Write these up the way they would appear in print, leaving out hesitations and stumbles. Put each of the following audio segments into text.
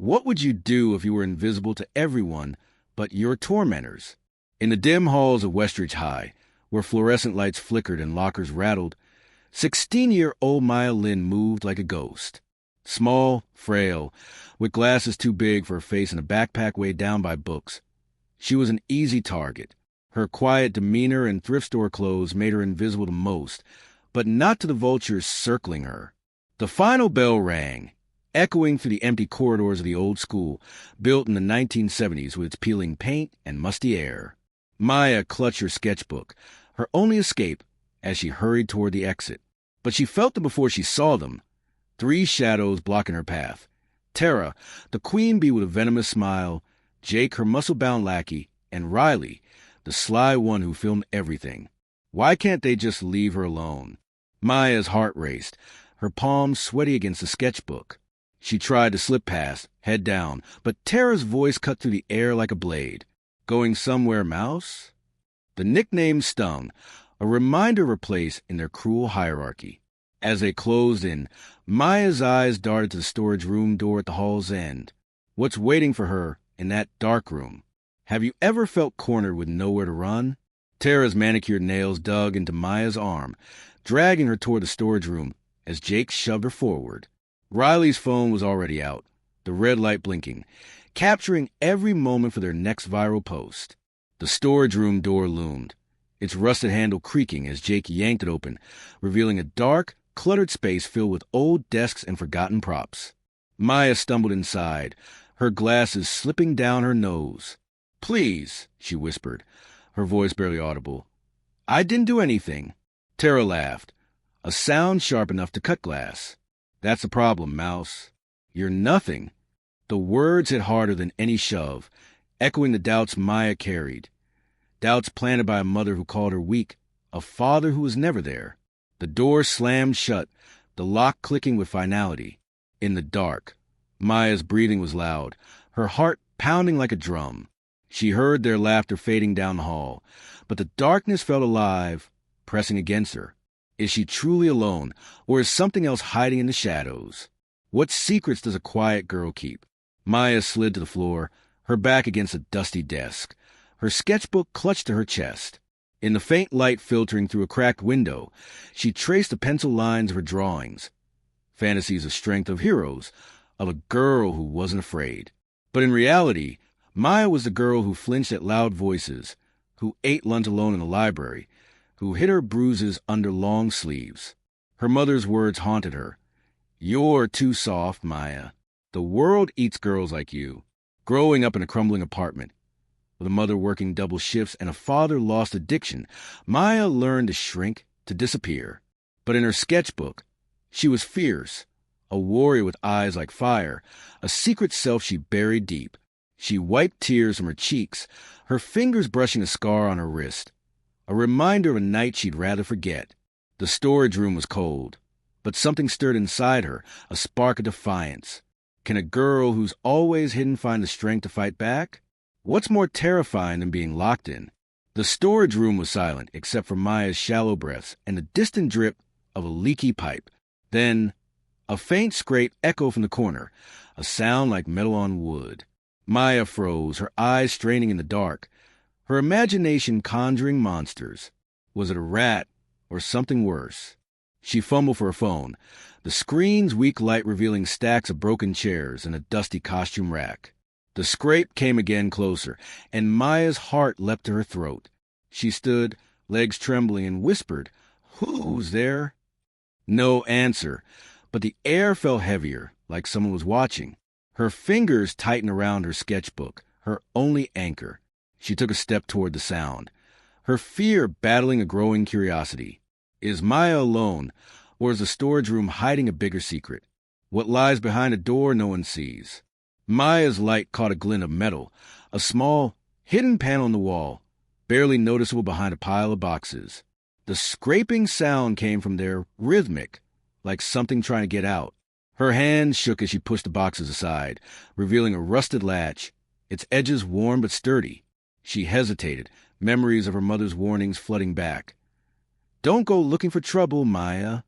What would you do if you were invisible to everyone but your tormentors? In the dim halls of Westridge High, where fluorescent lights flickered and lockers rattled, 16-year-old Maya Lin moved like a ghost. Small, frail, with glasses too big for her face and a backpack weighed down by books. She was an easy target. Her quiet demeanor and thrift store clothes made her invisible to most, but not to the vultures circling her. The final bell rang, echoing through the empty corridors of the old school, built in the 1970s with its peeling paint and musty air. Maya clutched her sketchbook, her only escape, as she hurried toward the exit. But she felt them before she saw them. 3 shadows blocking her path. Tara, the queen bee with a venomous smile, Jake, her muscle-bound lackey, and Riley, the sly one who filmed everything. Why can't they just leave her alone? Maya's heart raced, her palms sweaty against the sketchbook. She tried to slip past, head down, but Tara's voice cut through the air like a blade. Going somewhere, mouse? The nickname stung, a reminder of her place in their cruel hierarchy. As they closed in, Maya's eyes darted to the storage room door at the hall's end. What's waiting for her in that dark room? Have you ever felt cornered with nowhere to run? Tara's manicured nails dug into Maya's arm, dragging her toward the storage room as Jake shoved her forward. Riley's phone was already out, the red light blinking, capturing every moment for their next viral post. The storage room door loomed, its rusted handle creaking as Jake yanked it open, revealing a dark, cluttered space filled with old desks and forgotten props. Maya stumbled inside, her glasses slipping down her nose. "Please," she whispered, her voice barely audible. "I didn't do anything." Tara laughed, a sound sharp enough to cut glass. "That's the problem, mouse. You're nothing." The words hit harder than any shove, echoing the doubts Maya carried. Doubts planted by a mother who called her weak, a father who was never there. The door slammed shut, the lock clicking with finality. In the dark, Maya's breathing was loud, her heart pounding like a drum. She heard their laughter fading down the hall, but the darkness felt alive, pressing against her. Is she truly alone, or is something else hiding in the shadows? What secrets does a quiet girl keep? Maya slid to the floor, her back against a dusty desk, her sketchbook clutched to her chest. In the faint light filtering through a cracked window, she traced the pencil lines of her drawings. Fantasies of strength, of heroes, of a girl who wasn't afraid. But in reality, Maya was the girl who flinched at loud voices, who ate lunch alone in the library, who hid her bruises under long sleeves. Her mother's words haunted her. "You're too soft, Maya. The world eats girls like you." Growing up in a crumbling apartment, with a mother working double shifts and a father lost addiction, Maya learned to shrink, to disappear. But in her sketchbook, she was fierce, a warrior with eyes like fire, a secret self she buried deep. She wiped tears from her cheeks, her fingers brushing a scar on her wrist, a reminder of a night she'd rather forget. The storage room was cold, but something stirred inside her, a spark of defiance. Can a girl who's always hidden find the strength to fight back? What's more terrifying than being locked in? The storage room was silent, except for Maya's shallow breaths and the distant drip of a leaky pipe. Then, a faint scrape echoed from the corner, a sound like metal on wood. Maya froze, her eyes straining in the dark, her imagination conjuring monsters. Was it a rat or something worse? She fumbled for her phone, the screen's weak light revealing stacks of broken chairs and a dusty costume rack. The scrape came again closer, and Maya's heart leapt to her throat. She stood, legs trembling, and whispered, "Who's there?" No answer, but the air felt heavier, like someone was watching. Her fingers tightened around her sketchbook, her only anchor. She took a step toward the sound, her fear battling a growing curiosity. Is Maya alone, or is the storage room hiding a bigger secret? What lies behind a door no one sees? Maya's light caught a glint of metal, a small, hidden panel on the wall, barely noticeable behind a pile of boxes. The scraping sound came from there, rhythmic, like something trying to get out. Her hands shook as she pushed the boxes aside, revealing a rusted latch, its edges worn but sturdy. She hesitated, memories of her mother's warnings flooding back. "Don't go looking for trouble, Maya."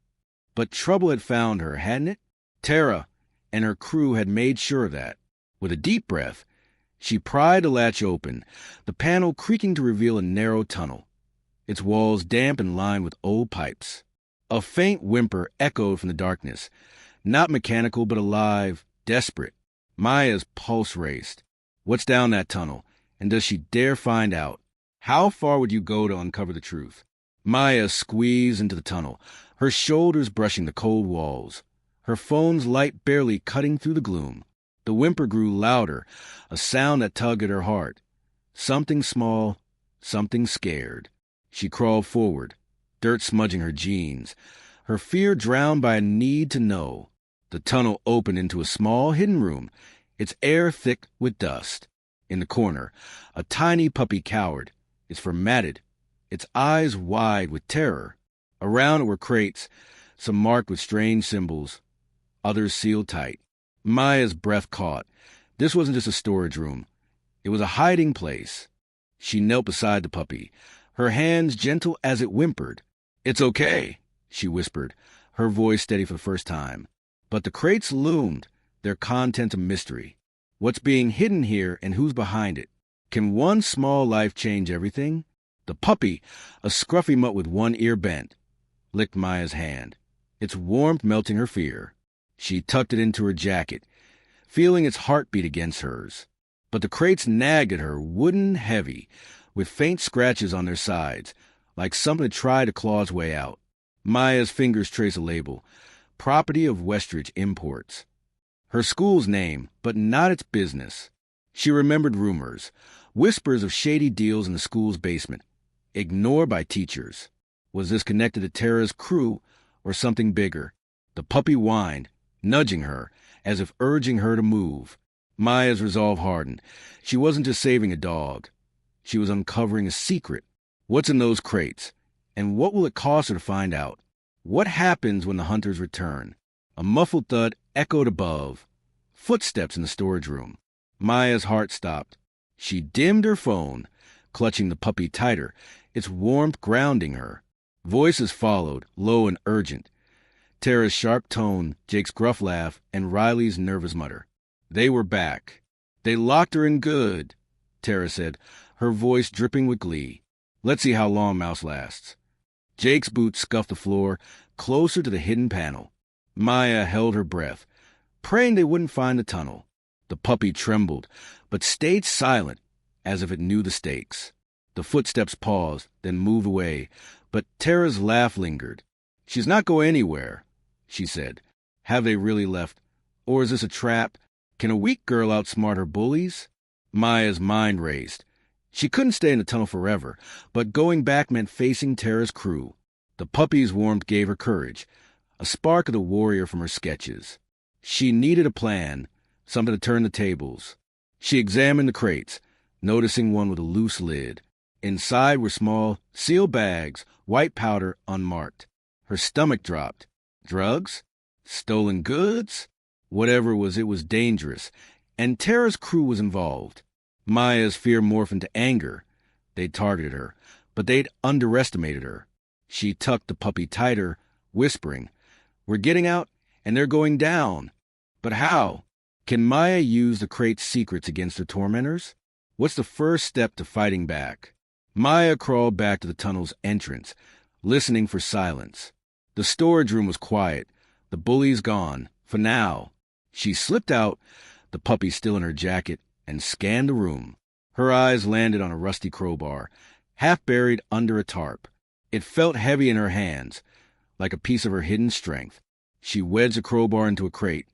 But trouble had found her, hadn't it? Tara and her crew had made sure of that. With a deep breath, she pried the latch open, the panel creaking to reveal a narrow tunnel, its walls damp and lined with old pipes. A faint whimper echoed from the darkness, not mechanical but alive, desperate. Maya's pulse raced. What's down that tunnel, and does she dare find out? How far would you go to uncover the truth? Maya squeezed into the tunnel, her shoulders brushing the cold walls, her phone's light barely cutting through the gloom. The whimper grew louder, a sound that tugged at her heart. Something small, something scared. She crawled forward, dirt smudging her jeans, her fear drowned by a need to know. The tunnel opened into a small hidden room, its air thick with dust. In the corner, a tiny puppy cowered, its fur matted, its eyes wide with terror. Around it were crates, some marked with strange symbols, others sealed tight. Maya's breath caught. This wasn't just a storage room. It was a hiding place. She knelt beside the puppy, her hands gentle as it whimpered. "It's okay," she whispered, her voice steady for the first time. But the crates loomed, their content a mystery. What's being hidden here and who's behind it? Can one small life change everything? The puppy, a scruffy mutt with one ear bent, licked Maya's hand, its warmth melting her fear. She tucked it into her jacket, feeling its heartbeat against hers. But the crates nagged at her, wooden heavy, with faint scratches on their sides, like something to try to claw its way out. Maya's fingers traced a label, property of Westridge Imports. Her school's name, but not its business. She remembered rumors, whispers of shady deals in the school's basement, ignored by teachers. Was this connected to Tara's crew or something bigger? The puppy whined, nudging her, as if urging her to move. Maya's resolve hardened. She wasn't just saving a dog. She was uncovering a secret. What's in those crates? And what will it cost her to find out? What happens when the hunters return? A muffled thud echoed above. Footsteps in the storage room. Maya's heart stopped. She dimmed her phone, clutching the puppy tighter, its warmth grounding her. Voices followed, low and urgent. Tara's sharp tone, Jake's gruff laugh, and Riley's nervous mutter. They were back. They locked her in good, Tara said, her voice dripping with glee. Let's see how long Mouse lasts. Jake's boots scuffed the floor, closer to the hidden panel. Maya held her breath, praying they wouldn't find the tunnel. The puppy trembled, but stayed silent, as if it knew the stakes. The footsteps paused, then moved away, but Tara's laugh lingered. She's not going anywhere, she said. Have they really left? Or is this a trap? Can a weak girl outsmart her bullies? Maya's mind raced. She couldn't stay in the tunnel forever, but going back meant facing Tara's crew. The puppy's warmth gave her courage, a spark of the warrior from her sketches. She needed a plan, something to turn the tables. She examined the crates, noticing one with a loose lid. Inside were small, sealed bags, white powder, unmarked. Her stomach dropped. Drugs? Stolen goods? Whatever it was dangerous, and Tara's crew was involved. Maya's fear morphed into anger. They'd targeted her, but they'd underestimated her. She tucked the puppy tighter, whispering, "We're getting out, and they're going down." But how? Can Maya use the crate's secrets against her tormentors? What's the first step to fighting back? Maya crawled back to the tunnel's entrance, listening for silence. The storage room was quiet, the bullies gone, for now. She slipped out, the puppy still in her jacket, and scanned the room. Her eyes landed on a rusty crowbar, half buried under a tarp. It felt heavy in her hands, like a piece of her hidden strength. She wedged the crowbar into a crate,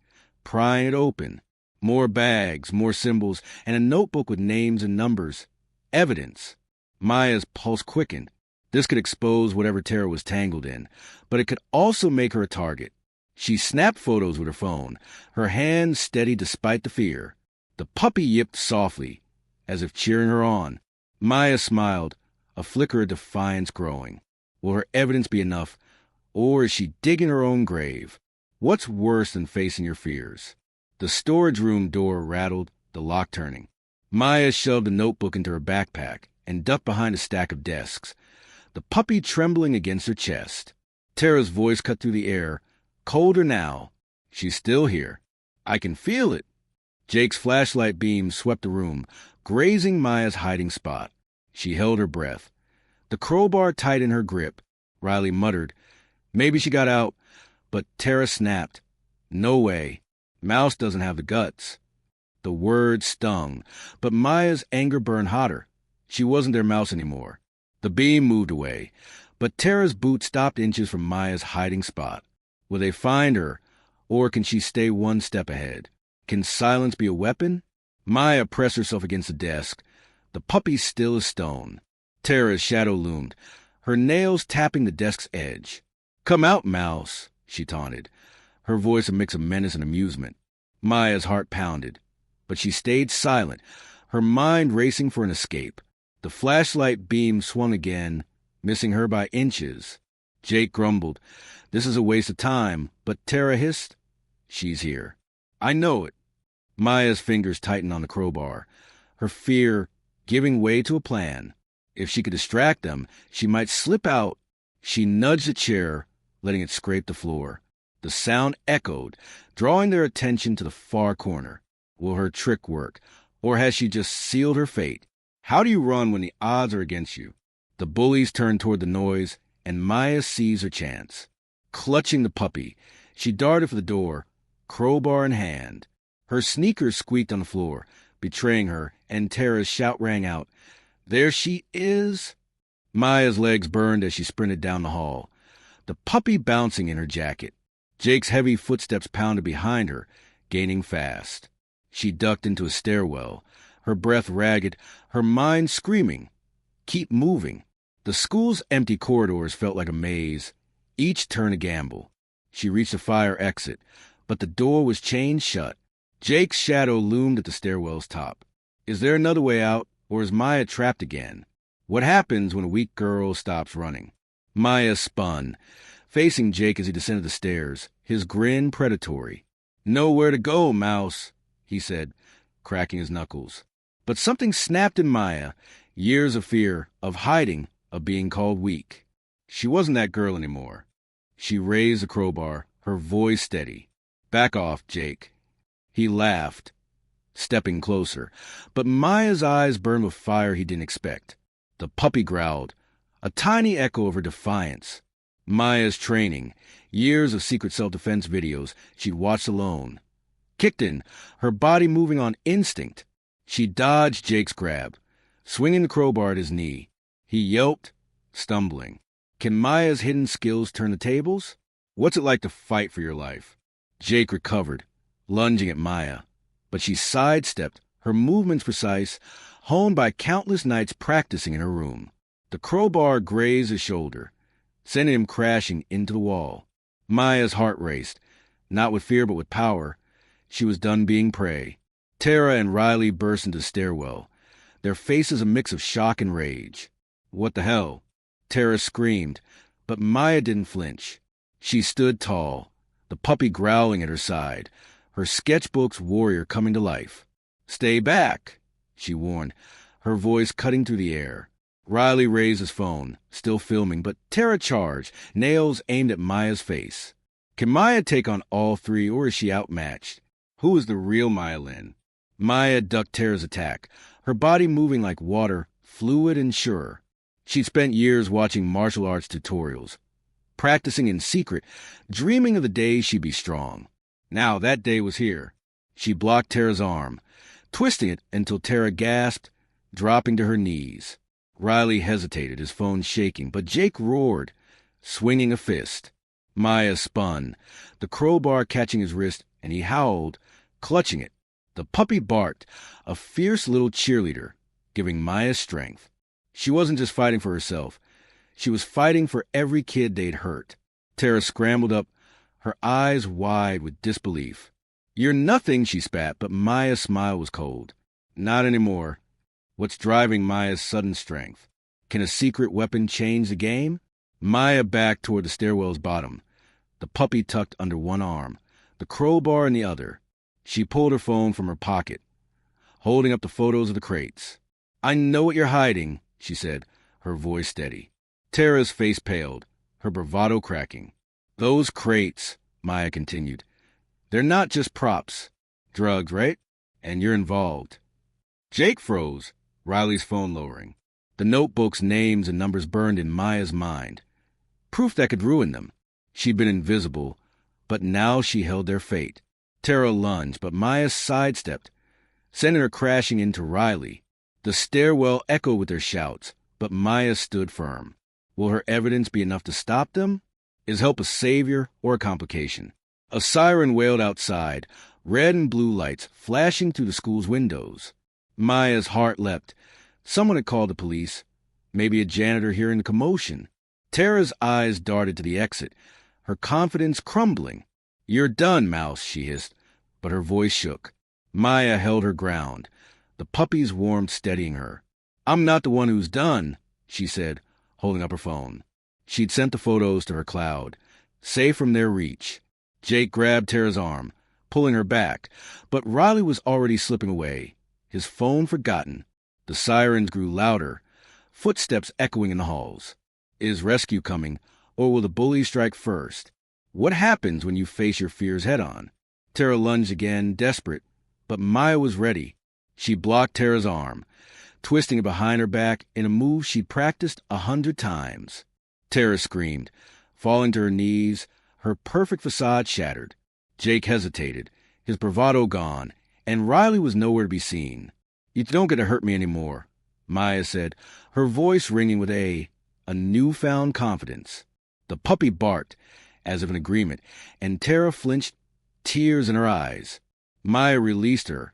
prying it open. More bags, more symbols, and a notebook with names and numbers. Evidence. Maya's pulse quickened. This could expose whatever Tara was tangled in, but it could also make her a target. She snapped photos with her phone, her hands steady despite the fear. The puppy yipped softly, as if cheering her on. Maya smiled, a flicker of defiance growing. Will her evidence be enough, or is she digging her own grave? What's worse than facing your fears? The storage room door rattled, the lock turning. Maya shoved the notebook into her backpack and ducked behind a stack of desks, the puppy trembling against her chest. Tara's voice cut through the air, colder now. She's still here. I can feel it. Jake's flashlight beam swept the room, grazing Maya's hiding spot. She held her breath. The crowbar tight in her grip. Riley muttered, "Maybe she got out," but Tara snapped, "No way. Mouse doesn't have the guts." The word stung, but Maya's anger burned hotter. She wasn't their mouse anymore. The beam moved away, but Tara's boot stopped inches from Maya's hiding spot. Will they find her, or can she stay one step ahead? Can silence be a weapon? Maya pressed herself against the desk, the puppy still as stone. Tara's shadow loomed, her nails tapping the desk's edge. "Come out, Mouse," she taunted, her voice a mix of menace and amusement. Maya's heart pounded, but she stayed silent, her mind racing for an escape. The flashlight beam swung again, missing her by inches. Jake grumbled, "This is a waste of time," but Tara hissed, "She's here." "I know it." Maya's fingers tightened on the crowbar, her fear giving way to a plan. If she could distract them, she might slip out. She nudged the chair, letting it scrape the floor. The sound echoed, drawing their attention to the far corner. Will her trick work, or has she just sealed her fate? How do you run when the odds are against you? The bullies turned toward the noise, and Maya seized her chance. Clutching the puppy, she darted for the door, crowbar in hand. Her sneakers squeaked on the floor, betraying her, and Tara's shout rang out, "There she is!" Maya's legs burned as she sprinted down the hall, the puppy bouncing in her jacket. Jake's heavy footsteps pounded behind her, gaining fast. She ducked into a stairwell, her breath ragged, her mind screaming, "Keep moving." The school's empty corridors felt like a maze, each turn a gamble. She reached the fire exit, but the door was chained shut. Jake's shadow loomed at the stairwell's top. Is there another way out, or is Maya trapped again? What happens when a weak girl stops running? Maya spun, facing Jake as he descended the stairs, his grin predatory. "Nowhere to go, Mouse," he said, cracking his knuckles. But something snapped in Maya, years of fear, of hiding, of being called weak. She wasn't that girl anymore. She raised the crowbar, her voice steady. "Back off, Jake." He laughed, stepping closer, but Maya's eyes burned with fire he didn't expect. The puppy growled, a tiny echo of her defiance. Maya's training, years of secret self-defense videos she'd watched alone, kicked in, her body moving on instinct. She dodged Jake's grab, swinging the crowbar at his knee. He yelped, stumbling. Can Maya's hidden skills turn the tables? What's it like to fight for your life? Jake recovered, lunging at Maya, but she sidestepped, her movements precise, honed by countless nights practicing in her room. The crowbar grazed his shoulder, sending him crashing into the wall. Maya's heart raced, not with fear but with power. She was done being prey. Tara and Riley burst into the stairwell, their faces a mix of shock and rage. "What the hell?" Tara screamed, but Maya didn't flinch. She stood tall, the puppy growling at her side, her sketchbook's warrior coming to life. "Stay back," she warned, her voice cutting through the air. Riley raised his phone, still filming, but Tara charged, nails aimed at Maya's face. Can Maya take on all three, or is she outmatched? Who is the real Maya Lin? Maya ducked Tara's attack, her body moving like water, fluid and sure. She'd spent years watching martial arts tutorials, practicing in secret, dreaming of the day she'd be strong. Now that day was here. She blocked Tara's arm, twisting it until Tara gasped, dropping to her knees. Riley hesitated, his phone shaking, but Jake roared, swinging a fist. Maya spun, the crowbar catching his wrist, and he howled, clutching it. The puppy barked, a fierce little cheerleader, giving Maya strength. She wasn't just fighting for herself. She was fighting for every kid they'd hurt. Tara scrambled up, her eyes wide with disbelief. "You're nothing," she spat, but Maya's smile was cold. "Not anymore." What's driving Maya's sudden strength? Can a secret weapon change the game? Maya backed toward the stairwell's bottom, the puppy tucked under one arm, the crowbar in the other. She pulled her phone from her pocket, holding up the photos of the crates. "I know what you're hiding," she said, her voice steady. Tara's face paled, her bravado cracking. "Those crates," Maya continued, "they're not just props. Drugs, right? and you're involved. Jake froze, Riley's phone lowering. The notebook's names and numbers burned in Maya's mind. Proof that could ruin them. She'd been invisible, but now she held their fate. Tara lunged, but Maya sidestepped, sending her crashing into Riley. The stairwell echoed with their shouts, but Maya stood firm. Will her evidence be enough to stop them? Is help a savior or a complication? A siren wailed outside, red and blue lights flashing through the school's windows. Maya's heart leapt. Someone had called the police, maybe a janitor hearing the commotion. Tara's eyes darted to the exit, her confidence crumbling. "You're done, Mouse," she hissed, but her voice shook. Maya held her ground, the puppy's warmth steadying her. "I'm not the one who's done," she said, holding up her phone. She'd sent the photos to her cloud, safe from their reach. Jake grabbed Tara's arm, pulling her back, but Riley was already slipping away, his phone forgotten. The sirens grew louder, footsteps echoing in the halls. Is rescue coming, or will the bullies strike first? What happens when you face your fears head-on? Tara lunged again, desperate, but Maya was ready. She blocked Tara's arm, twisting it behind her back in a move she'd practiced 100 times. Tara screamed, falling to her knees, her perfect facade shattered. Jake hesitated, his bravado gone, and Riley was nowhere to be seen. "You don't get to hurt me anymore," Maya said, her voice ringing with a newfound confidence. The puppy barked, as if in agreement, and Tara flinched, tears in her eyes. Maya released her,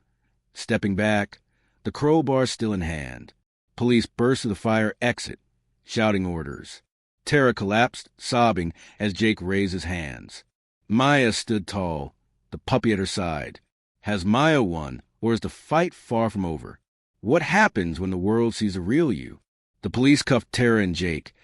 stepping back, the crowbar still in hand. Police burst to the fire exit, shouting orders. Tara collapsed, sobbing, as Jake raised his hands. Maya stood tall, the puppy at her side. Has Maya won, or is the fight far from over? What happens when the world sees the real you? The police cuffed Tara and Jake,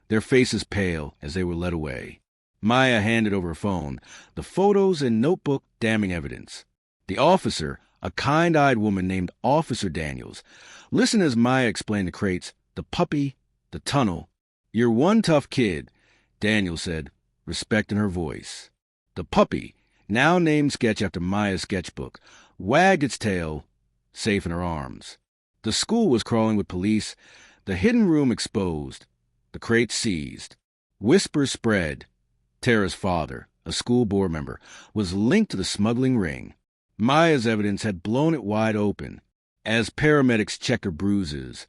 their faces pale as they were led away. Maya handed over her phone, the photos and notebook damning evidence. The officer, a kind-eyed woman named Officer Daniels, listened as Maya explained the crates, the puppy, the tunnel. "You're one tough kid," Daniels said, respect in her voice. The puppy, now named Sketch after Maya's sketchbook, wagged its tail, safe in her arms. The school was crawling with police, the hidden room exposed, the crates seized. Whispers spread. Tara's father, a school board member, was linked to the smuggling ring. Maya's evidence had blown it wide open. As paramedics checked her bruises,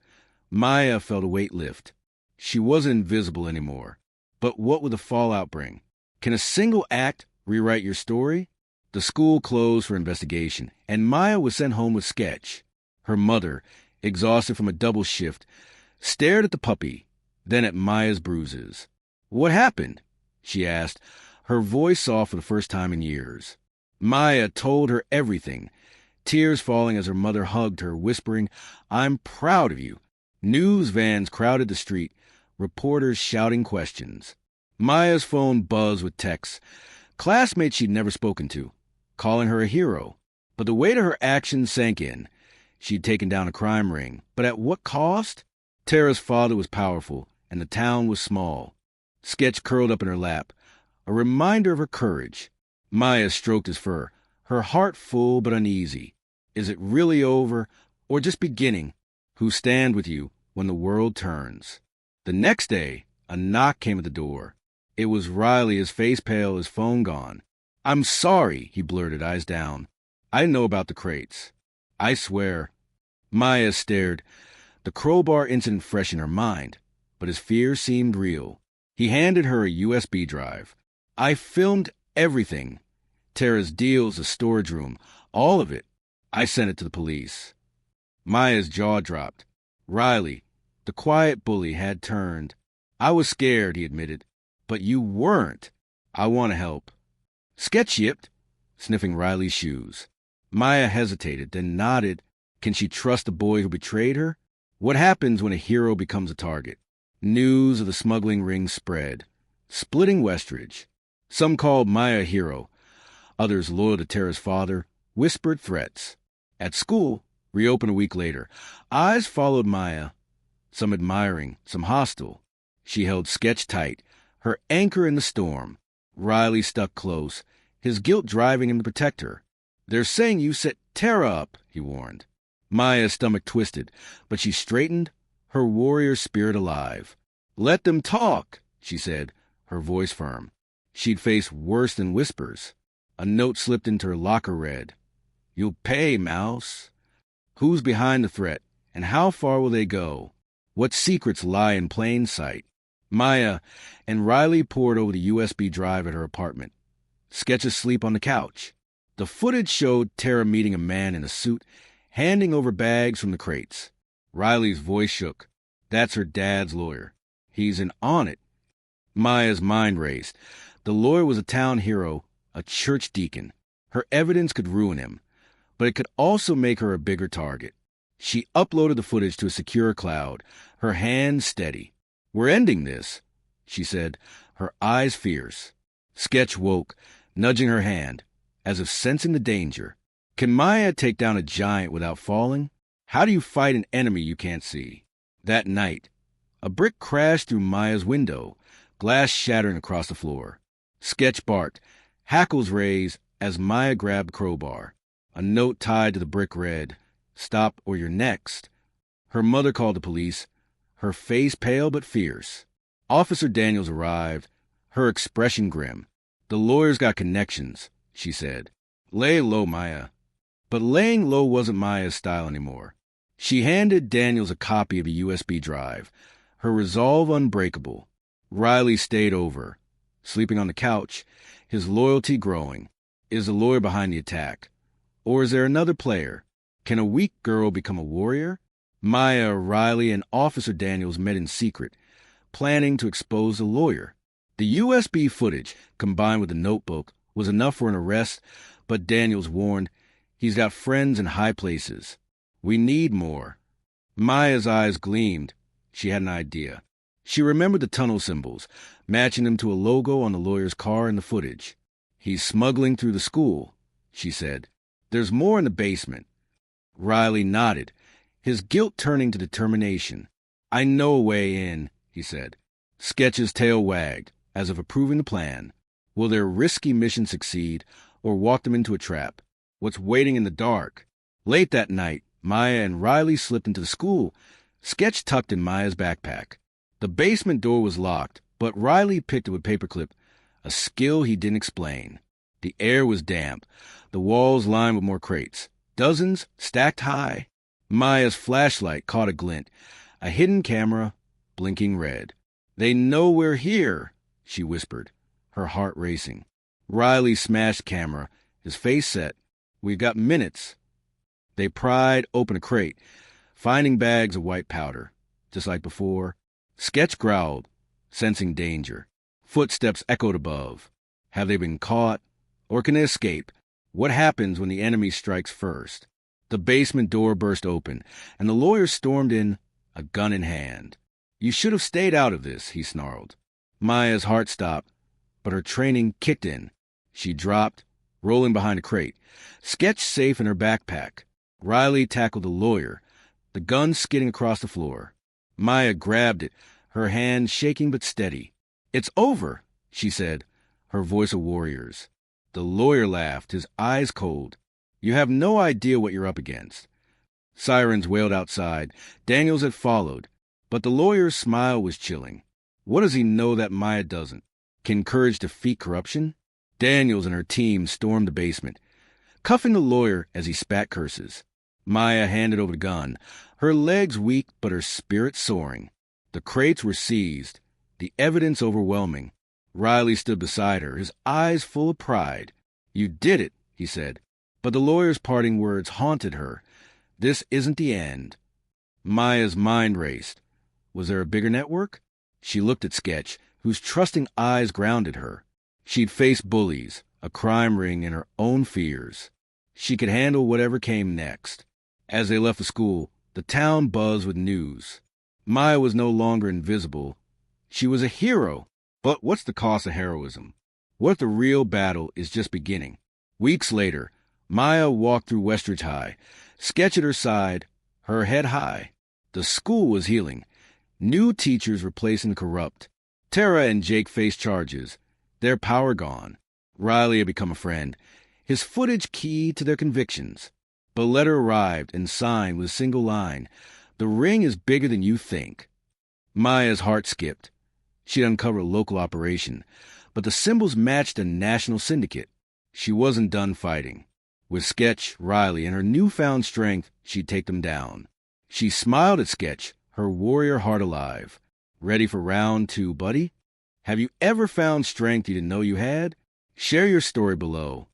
Maya felt a weight lift. She wasn't invisible anymore. But what would the fallout bring? Can a single act rewrite your story? The school closed for investigation, and Maya was sent home with Sketch. Her mother, exhausted from a double shift, stared at the puppy, then at Maya's bruises. "What happened?" she asked, her voice soft for the first time in years. Maya told her everything, tears falling as her mother hugged her, whispering, "I'm proud of you." News vans crowded the street, reporters shouting questions. Maya's phone buzzed with texts, classmates she'd never spoken to, calling her a hero. But the weight of her actions sank in. She'd taken down a crime ring, but at what cost? Tara's father was powerful, and the town was small. Sketch curled up in her lap, a reminder of her courage. Maya stroked his fur, her heart full but uneasy. Is it really over, or just beginning? Who stand with you when the world turns? The next day, a knock came at the door. It was Riley, his face pale, his phone gone. "I'm sorry," he blurted, eyes down. "I didn't know about the crates." "I swear." Maya stared, the crowbar incident fresh in her mind, but his fear seemed real. He handed her a USB drive. "I filmed everything. Tara's deals, the storage room, all of it. I sent it to the police." Maya's jaw dropped. Riley, the quiet bully, had turned. "I was scared," he admitted. "But you weren't." "I want to help." Sketch yipped, sniffing Riley's shoes. Maya hesitated, then nodded. Can she trust the boy who betrayed her? What happens when a hero becomes a target? News of the smuggling ring spread, splitting Westridge. Some called Maya a hero. Others, loyal to Tara's father, whispered threats. At school, reopened a week later, eyes followed Maya, some admiring, some hostile. She held Sketch tight, her anchor in the storm. Riley stuck close, his guilt driving him to protect her. "They're saying you set Tara up," he warned. Maya's stomach twisted, but she straightened, her warrior spirit alive. "Let them talk," she said, her voice firm. She'd face worse than whispers. A note slipped into her locker read, "You'll pay, Mouse." Who's behind the threat, and how far will they go? What secrets lie in plain sight? Maya and Riley pored over the USB drive at her apartment. Sketch asleep on the couch. The footage showed Tara meeting a man in a suit, handing over bags from the crates. Riley's voice shook. That's her dad's lawyer. He's in on it. Maya's mind raced. The lawyer was a town hero, a church deacon. Her evidence could ruin him, but it could also make her a bigger target. She uploaded the footage to a secure cloud, her hands steady. "We're ending this," she said, her eyes fierce. Sketch woke, nudging her hand, as if sensing the danger. Can Maya take down a giant without falling? How do you fight an enemy you can't see? That night, a brick crashed through Maya's window, glass shattering across the floor. Sketch barked, hackles raised as Maya grabbed the crowbar. A note tied to the brick read, "Stop or you're next." Her mother called the police, her face pale but fierce. Officer Daniels arrived, her expression grim. "The lawyer's got connections," she said. "Lay low, Maya." But laying low wasn't Maya's style anymore. She handed Daniels a copy of a USB drive, her resolve unbreakable. Riley stayed over, sleeping on the couch, his loyalty growing. Is the lawyer behind the attack? Or is there another player? Can a weak girl become a warrior? Maya, Riley, and Officer Daniels met in secret, planning to expose the lawyer. The USB footage, combined with the notebook, was enough for an arrest, but Daniels warned, he's got friends in high places. We need more. Maya's eyes gleamed. She had an idea. She remembered the tunnel symbols, matching them to a logo on the lawyer's car in the footage. "He's smuggling through the school," she said. "There's more in the basement." Riley nodded, his guilt turning to determination. "I know a way in," he said. Sketch's tail wagged, as if approving the plan. Will their risky mission succeed, or walk them into a trap? What's waiting in the dark? Late that night, Maya and Riley slipped into the school, Sketch tucked in Maya's backpack. The basement door was locked, but Riley picked it with paperclip, a skill he didn't explain. The air was damp, the walls lined with more crates, dozens stacked high. Maya's flashlight caught a glint, a hidden camera, blinking red. "They know we're here," she whispered, her heart racing. Riley smashed camera, his face set. "We've got minutes." They pried open a crate, finding bags of white powder. Just like before, Sketch growled, sensing danger. Footsteps echoed above. Have they been caught? Or can they escape? What happens when the enemy strikes first? The basement door burst open, and the lawyer stormed in, a gun in hand. "You should have stayed out of this," he snarled. Maya's heart stopped, but her training kicked in. She dropped, rolling behind a crate, Sketch safe in her backpack. Riley tackled the lawyer, the gun skidding across the floor. Maya grabbed it, her hand shaking but steady. "It's over," she said, her voice a warrior's. The lawyer laughed, his eyes cold. "You have no idea what you're up against." Sirens wailed outside. Daniels had followed, but the lawyer's smile was chilling. What does he know that Maya doesn't? Can courage defeat corruption? Daniels and her team stormed the basement, cuffing the lawyer as he spat curses. Maya handed over the gun, her legs weak but her spirit soaring. The crates were seized, the evidence overwhelming. Riley stood beside her, his eyes full of pride. "You did it," he said, but the lawyer's parting words haunted her. "This isn't the end." Maya's mind raced. Was there a bigger network? She looked at Sketch, whose trusting eyes grounded her. She'd faced bullies, a crime ring, and her own fears. She could handle whatever came next. As they left the school, the town buzzed with news. Maya was no longer invisible. She was a hero. But what's the cost of heroism? What if the real battle is just beginning? Weeks later, Maya walked through Westridge High, Sketch at her side, her head high. The school was healing. New teachers replacing the corrupt. Tara and Jake faced charges, their power gone. Riley had become a friend, His footage key to their convictions. The letter arrived and signed with a single line, "The ring is bigger than you think." Maya's heart skipped. She'd uncovered a local operation, but the symbols matched a national syndicate. She wasn't done fighting. With Sketch, Riley, and her newfound strength, she'd take them down. She smiled at Sketch, her warrior heart alive. Ready for round 2, buddy? Have you ever found strength you didn't know you had? Share your story below.